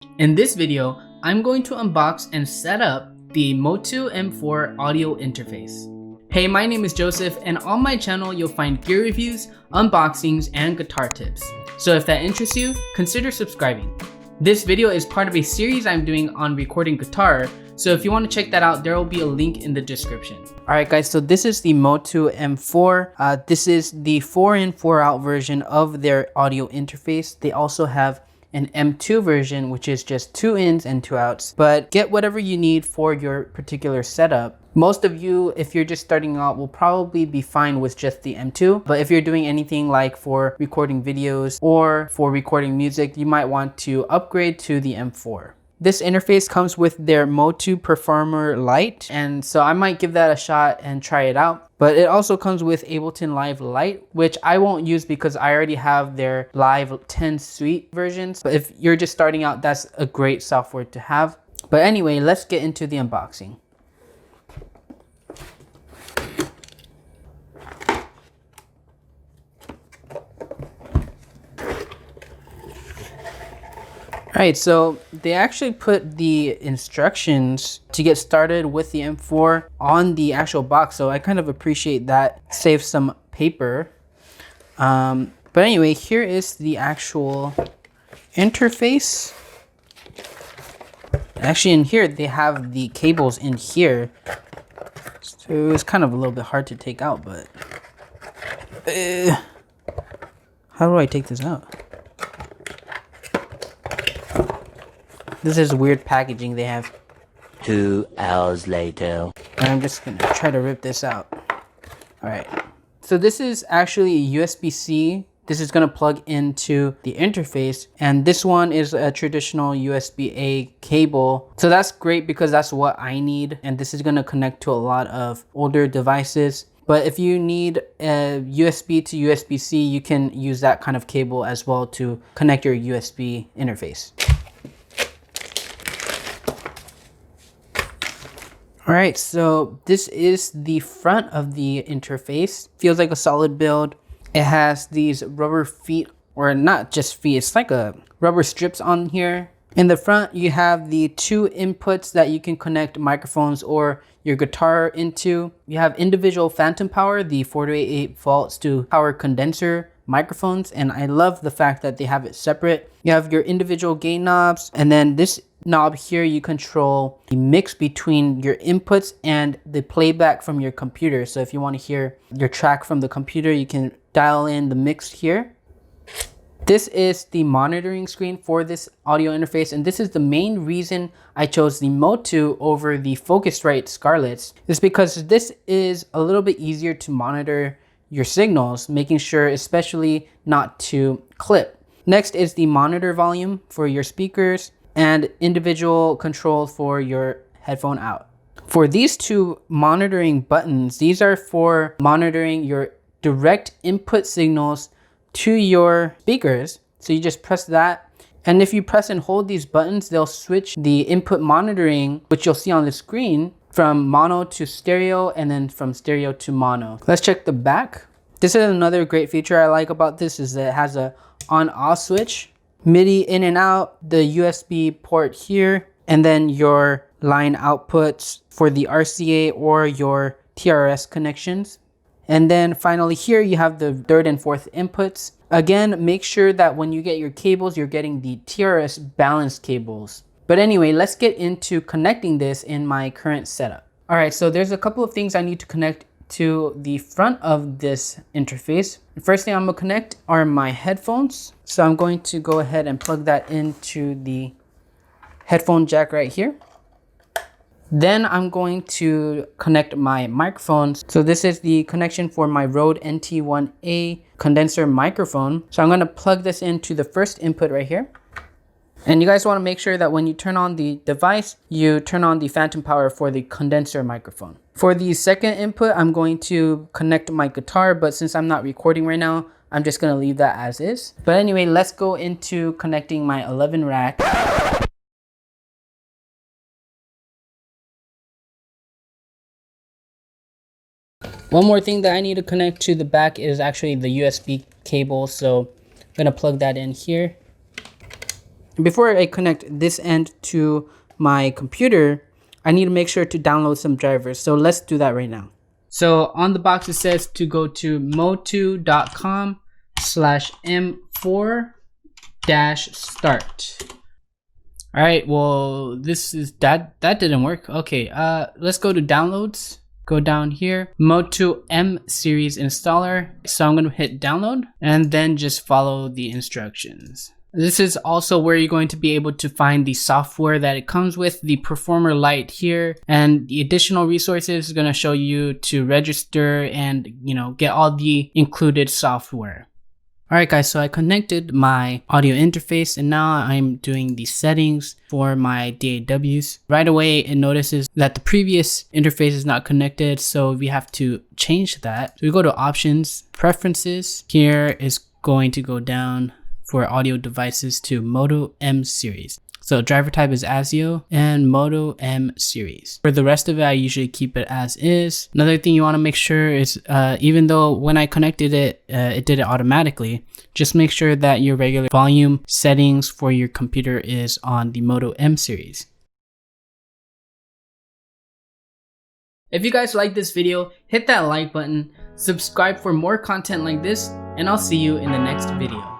In this video, I'm going to unbox and set up the Motu M4 audio interface. Hey, my name is Joseph, and on my channel you'll find gear reviews, unboxings, and guitar tips. So if that interests you, consider subscribing. This video is part of a series I'm doing on recording guitar, so if you want to check that out, there will be a link in the description. Alright guys, so this is the Motu M4. This is the 4-in 4-out version of their audio interface. They also have an M2 version, which is just 2 ins and 2 outs, but get whatever you need for your particular setup. Most of you, if you're just starting out, will probably be fine with just the M2, but if you're doing anything like for recording videos or for recording music, you might want to upgrade to the M4. This interface comes with their Motu Performer Lite, and so I might give that a shot and try it out. But it also comes with Ableton Live Lite, which I won't use because I already have their Live 10 Suite versions. But if you're just starting out, that's a great software to have. But anyway, let's get into the unboxing. Alright, so they actually put the instructions to get started with the M4 on the actual box, so I kind of appreciate that. Saves some paper. But anyway, here is the actual interface. Actually, in here, they have the cables in here. So it was kind of a little bit hard to take out, but... how do I take this out? This is weird packaging they have. 2 hours later. And I'm just gonna try to rip this out. Alright. So this is actually USB-C. This is gonna plug into the interface. And this one is a traditional USB-A cable. So that's great because that's what I need. And this is gonna connect to a lot of older devices. But if you need a USB to USB-C, you can use that kind of cable as well to connect your USB interface. Alright, so this is the front of the interface. Feels like a solid build. It has these rubber feet, or not just feet, it's like a rubber strips on here. In the front, you have the 2 inputs that you can connect microphones or your guitar into. You have individual phantom power, the 488 volts to power condenser microphones, and I love the fact that they have it separate. You have your individual gain knobs, and then this knob here, you control the mix between your inputs and the playback from your computer. So if you want to hear your track from the computer, you can dial in the mix here. This is the monitoring screen for this audio interface, and this is the main reason I chose the Motu over the Focusrite Scarletts. It's because this is a little bit easier to monitor your signals, making sure especially not to clip. Next is the monitor volume for your speakers and individual control for your headphone out. For these 2 monitoring buttons, these are for monitoring your direct input signals to your speakers. So you just press that, and if you press and hold these buttons, they'll switch the input monitoring, which you'll see on the screen, from mono to stereo and then from stereo to mono. Let's check the back. This is another great feature I like about this, is that it has a on-off switch, MIDI in and out, the USB port here, and then your line outputs for the RCA or your TRS connections. And then finally here you have the 3rd and 4th inputs. Again, make sure that when you get your cables, you're getting the TRS balanced cables. But anyway, let's get into connecting this in my current setup. Alright, so there's a couple of things I need to connect to the front of this interface. The first thing I'm gonna connect are my headphones. So I'm going to go ahead and plug that into the headphone jack right here. Then I'm going to connect my microphones. So this is the connection for my Rode NT1A condenser microphone. So I'm gonna plug this into the first input right here. And you guys want to make sure that when you turn on the device, you turn on the phantom power for the condenser microphone. For the second input, I'm going to connect my guitar, but since I'm not recording right now, I'm just going to leave that as is. But anyway, let's go into connecting my 11 rack. One more thing that I need to connect to the back is actually the USB cable. So I'm going to plug that in here. before I connect this end to my computer, I need to make sure to download some drivers. So let's do that right now. So on the box, it says to go to motu.com/m4-start. All right, well, this is that didn't work. Okay, let's go to downloads. Go down here, Motu M series installer. So I'm gonna hit download and then just follow the instructions. This is also where you're going to be able to find the software that it comes with, the Performer Lite here, and the additional resources is going to show you to register and, get all the included software. Alright guys, so I connected my audio interface and now I'm doing the settings for my DAWs. Right away it notices that the previous interface is not connected, so we have to change that. So we go to options, preferences. Here is going to go down for audio devices to Motu M series. So driver type is ASIO and Motu M series. For the rest of it, I usually keep it as is. Another thing you want to make sure is, even though when I connected it, it did it automatically, just make sure that your regular volume settings for your computer is on the Motu M series. If you guys like this video, hit that like button, subscribe for more content like this, and I'll see you in the next video.